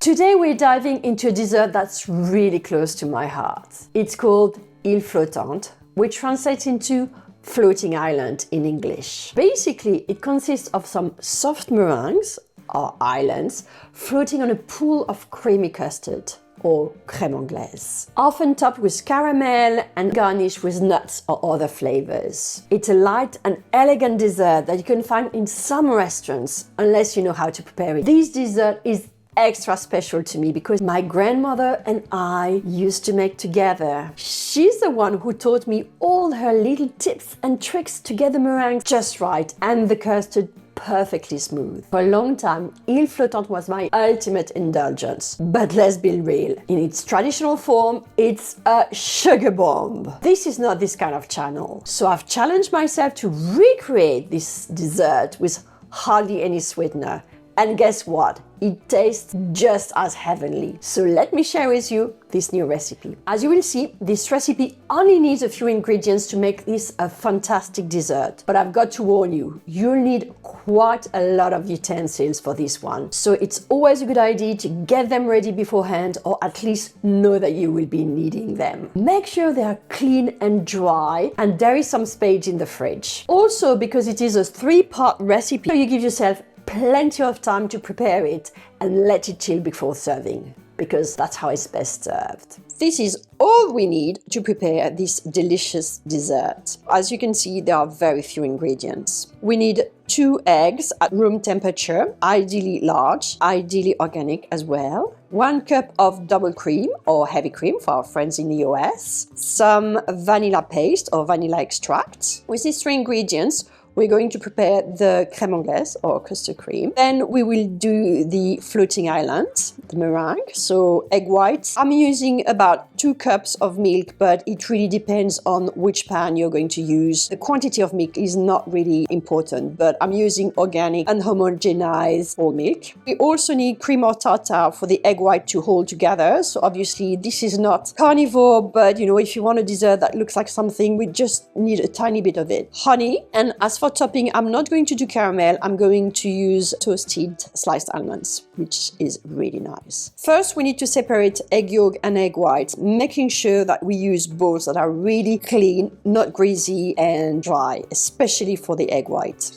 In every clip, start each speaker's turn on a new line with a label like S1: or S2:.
S1: Today we're diving into a dessert that's really close to my heart. It's called Île Flottante, which translates into floating island in English. Basically, it consists of some soft meringues, or islands, floating on a pool of creamy custard, or crème anglaise, often topped with caramel and garnished with nuts or other flavors. It's a light and elegant dessert that you can find in some restaurants, unless you know how to prepare it. This dessert is extra special to me because my grandmother and I used to make together. She's the one who taught me all her little tips and tricks to get the meringue just right and the custard perfectly smooth. For a long time, Île Flottante was my ultimate indulgence. But let's be real, in its traditional form, it's a sugar bomb. This is not this kind of channel. So I've challenged myself to recreate this dessert with hardly any sweetener. And guess what? It tastes just as heavenly. So let me share with you this new recipe. As you will see, this recipe only needs a few ingredients to make this a fantastic dessert. But I've got to warn you, you'll need quite a lot of utensils for this one. So it's always a good idea to get them ready beforehand, or at least know that you will be needing them. Make sure they are clean and dry, and there is some space in the fridge. Also, because it is a 3-part recipe, so you give yourself plenty of time to prepare it and let it chill before serving, because that's how it's best served. This is all we need to prepare this delicious dessert. As you can see, there are very few ingredients. We need 2 eggs at room temperature, ideally large, ideally organic as well. 1 cup of double cream or heavy cream for our friends in the US. Some vanilla paste or vanilla extract. With these 3 ingredients, we're going to prepare the crème anglaise or custard cream. Then we will do the floating island, the meringue. So egg whites. I'm using about 2 cups of milk, but it really depends on which pan you're going to use. The quantity of milk is not really important, but I'm using organic, unhomogenized whole milk. We also need cream or tartar for the egg white to hold together. So obviously this is not carnivore, but if you want a dessert that looks like something, we just need a tiny bit of it. Honey, and as for topping, I'm not going to do caramel. I'm going to use toasted sliced almonds, which is really nice. First, we need to separate egg yolk and egg white, making sure that we use bowls that are really clean, not greasy and dry, especially for the egg white.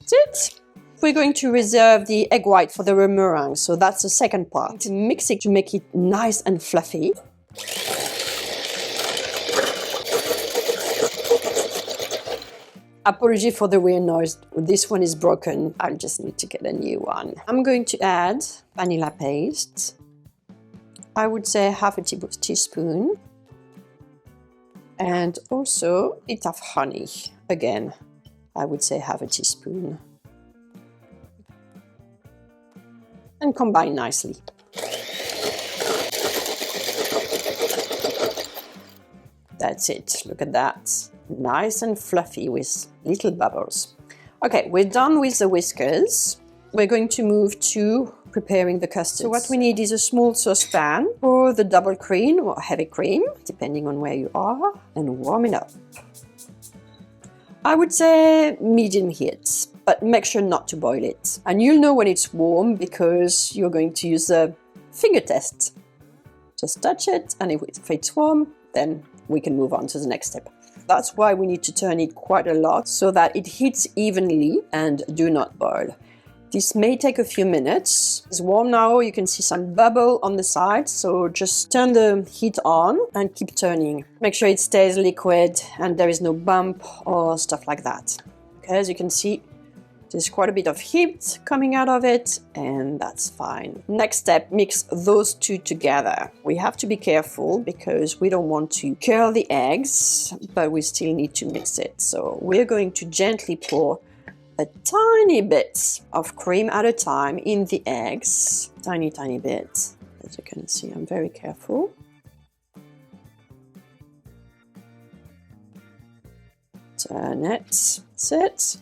S1: That's it. We're going to reserve the egg white for the meringue, so that's the second part. To mix it to make it nice and fluffy. Apology for the weird noise. This one is broken. I'll just need to get a new one. I'm going to add vanilla paste. I would say half a teaspoon. And also a bit of honey. Again, I would say half a teaspoon. And combine nicely. That's it. Look at that. Nice and fluffy with little bubbles. Okay, we're done with the whiskers. We're going to move to preparing the custard. So what we need is a small saucepan for the double cream or heavy cream, depending on where you are, and warm it up. I would say medium heat, but make sure not to boil it. And you'll know when it's warm because you're going to use a finger test. Just touch it, and if it's warm, then we can move on to the next step. That's why we need to turn it quite a lot so that it heats evenly and do not boil. This may take a few minutes. It's warm now, you can see some bubble on the side, so just turn the heat on and keep turning. Make sure it stays liquid and there is no bump or stuff like that. Okay, as you can see, there's quite a bit of heat coming out of it, and that's fine. Next step, mix those 2 together. We have to be careful because we don't want to curl the eggs, but we still need to mix it. So we're going to gently pour a tiny bit of cream at a time in the eggs. Tiny bit. As you can see, I'm very careful. Turn it. That's it.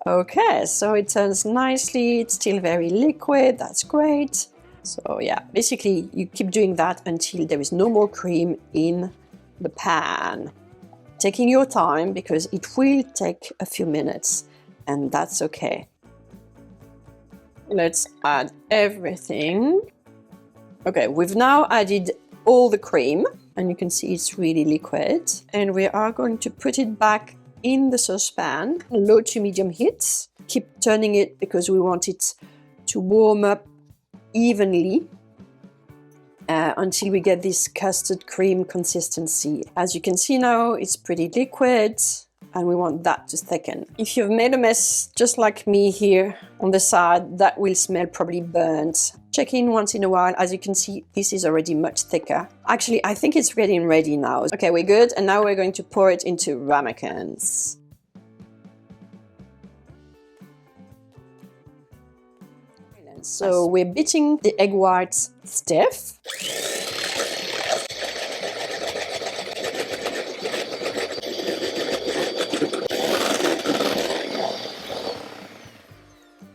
S1: Okay, so it turns nicely. It's still very liquid. That's great. So yeah, basically you keep doing that until there is no more cream in the pan. Taking your time because it will take a few minutes, and that's okay. Let's add everything. Okay, we've now added all the cream, and you can see it's really liquid. And we are going to put it back in the saucepan, low to medium heat. Keep turning it because we want it to warm up evenly until we get this custard cream consistency. As you can see now, it's pretty liquid, and we want that to thicken. If you've made a mess just like me here on the side, that will smell probably burnt. Check in once in a while. As you can see, this is already much thicker. Actually, I think it's getting ready now. Okay, we're good, and now we're going to pour it into ramekins. So we're beating the egg whites stiff.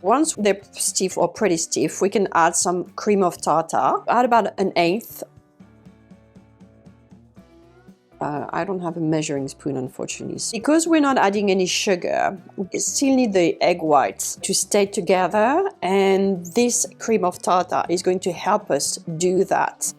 S1: Once they're stiff or pretty stiff, we can add some cream of tartar. Add about 1/8. I don't have a measuring spoon, unfortunately. Because we're not adding any sugar, we still need the egg whites to stay together, and this cream of tartar is going to help us do that.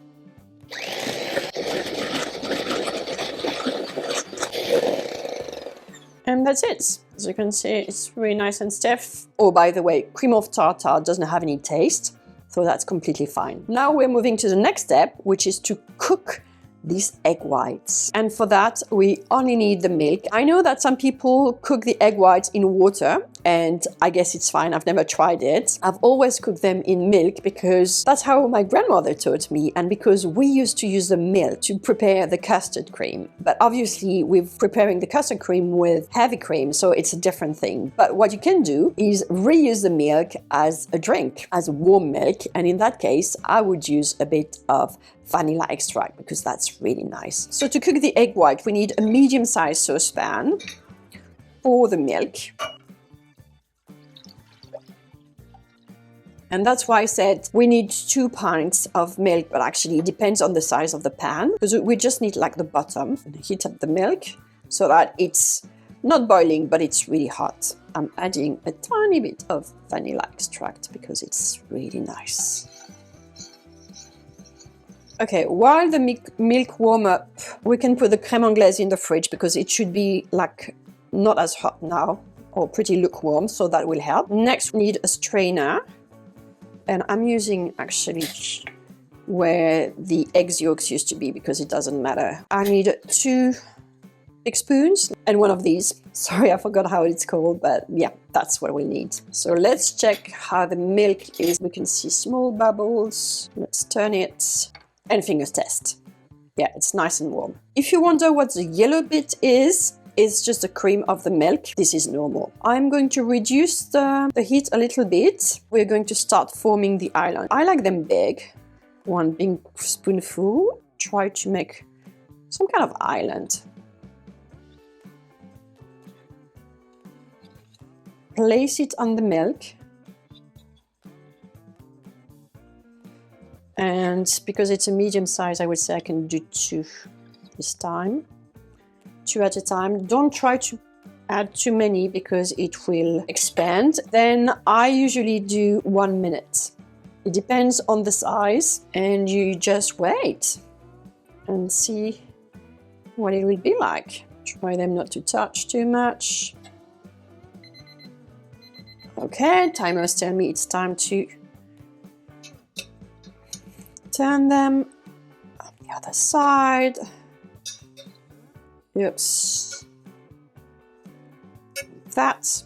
S1: And that's it. As you can see, it's really nice and stiff. Oh, by the way, cream of tartar doesn't have any taste, so that's completely fine. Now we're moving to the next step, which is to cook these egg whites. And for that, we only need the milk. I know that some people cook the egg whites in water, and I guess it's fine. I've never tried it. I've always cooked them in milk because that's how my grandmother taught me, and because we used to use the milk to prepare the custard cream. But obviously, we're preparing the custard cream with heavy cream, so it's a different thing. But what you can do is reuse the milk as a drink, as warm milk, and in that case, I would use a bit of vanilla extract because that's really nice. So to cook the egg white, we need a medium-sized saucepan for the milk. And that's why I said we need 2 pints of milk, but actually it depends on the size of the pan, because we just need like the bottom. Heat up the milk so that it's not boiling, but it's really hot. I'm adding a tiny bit of vanilla extract because it's really nice. Okay, while the milk warm up, we can put the crème anglaise in the fridge because it should be like not as hot now, or pretty lukewarm, so that will help. Next, we need a strainer, and I'm using actually where the eggs yolks used to be because it doesn't matter. I need 2 big spoons and one of these. Sorry, I forgot how it's called, but yeah, that's what we need. So let's check how the milk is. We can see small bubbles. Let's turn it. And fingers test. Yeah, it's nice and warm. If you wonder what the yellow bit is, it's just the cream of the milk. This is normal. I'm going to reduce the heat a little bit. We're going to start forming the island. I like them big. 1 big spoonful. Try to make some kind of island. Place it on the milk. And because it's a medium size, I would say I can do 2 this time. 2 at a time. Don't try to add too many because it will expand. Then I usually do 1 minute. It depends on the size, and you just wait and see what it will be like. Try them not to touch too much. Okay, timers tell me it's time to turn them on the other side. Oops. That.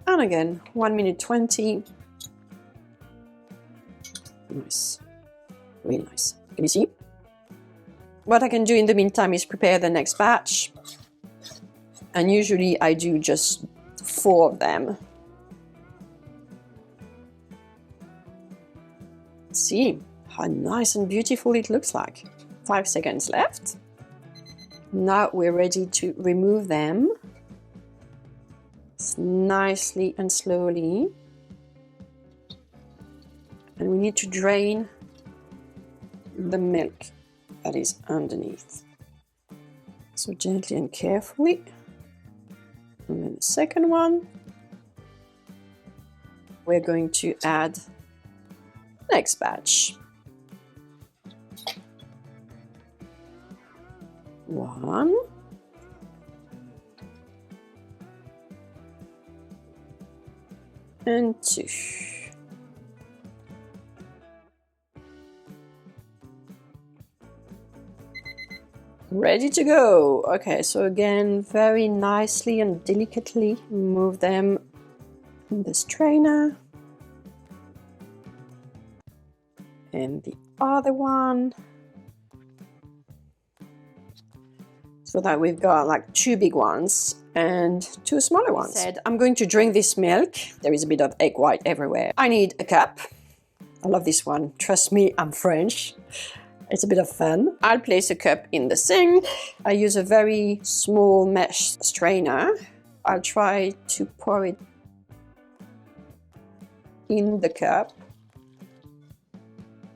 S1: And again, 1 minute 20. Nice. Really nice. Can you see? What I can do in the meantime is prepare the next batch. And usually I do just 4 of them. See how nice and beautiful it looks like. 5 seconds left. Now we're ready to remove them. Nicely and slowly. need to drain the milk that is underneath. So gently and carefully. And then the second one. We're going to add the next batch. One. And two. Ready to go. Okay, so again, very nicely and delicately move them in the strainer. And the other one. So that we've got like 2 big ones and 2 smaller ones. I'm going to drink this milk. There is a bit of egg white everywhere. I need a cup. I love this one. Trust me, I'm French. It's a bit of fun. I'll place a cup in the sink. I use a very small mesh strainer. I'll try to pour it in the cup.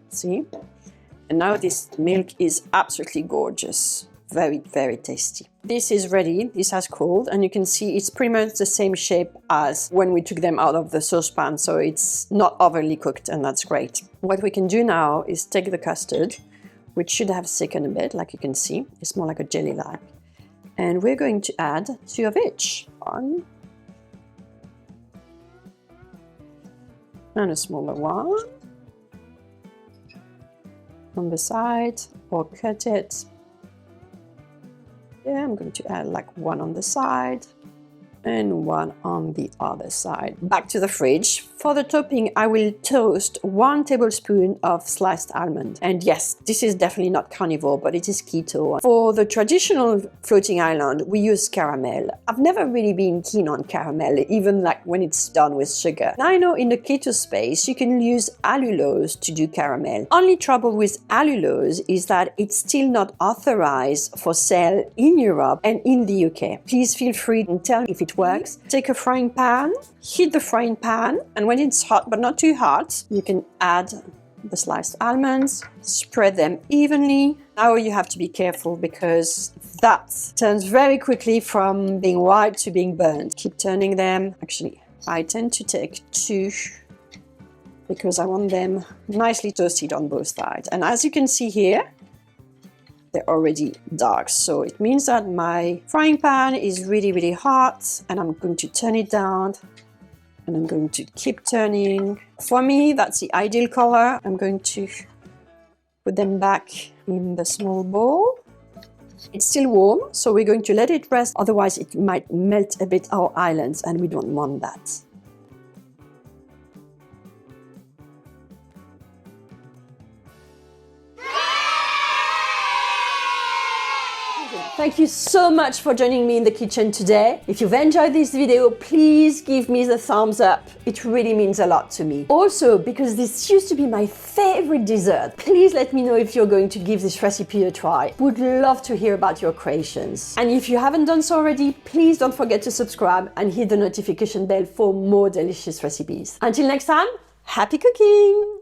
S1: See? And now this milk is absolutely gorgeous. Very, very tasty. This is ready. This has cooled, and you can see it's pretty much the same shape as when we took them out of the saucepan, so it's not overly cooked, and that's great. What we can do now is take the custard, which should have thickened a bit, like you can see. It's more like a jelly-like. And we're going to add 2 of each. One. And a smaller one. On the side, or cut it. Yeah, I'm going to add like 1 on the side and 1 on the other side. Back to the fridge. For the topping, I will toast 1 tablespoon of sliced almond. And yes, this is definitely not carnivore, but it is keto. For the traditional floating island, we use caramel. I've never really been keen on caramel, even like when it's done with sugar. Now I know in the keto space, you can use allulose to do caramel. Only trouble with allulose is that it's still not authorized for sale in Europe and in the UK. Please feel free and tell me if it works. Take a frying pan, heat the frying pan, and when it's hot but not too hot, you can add the sliced almonds, spread them evenly. Now you have to be careful because that turns very quickly from being white to being burnt. Keep turning them. Actually, I tend to take 2 because I want them nicely toasted on both sides. And as you can see here, they're already dark, so it means that my frying pan is really, really hot, and I'm going to turn it down, and I'm going to keep turning. For me, that's the ideal color. I'm going to put them back in the small bowl. It's still warm, so we're going to let it rest, otherwise it might melt a bit our islands, and we don't want that. Thank you so much for joining me in the kitchen today. If you've enjoyed this video, please give me the thumbs up. It really means a lot to me. Also, because this used to be my favorite dessert, please let me know if you're going to give this recipe a try. Would love to hear about your creations. And if you haven't done so already, please don't forget to subscribe and hit the notification bell for more delicious recipes. Until next time, happy cooking!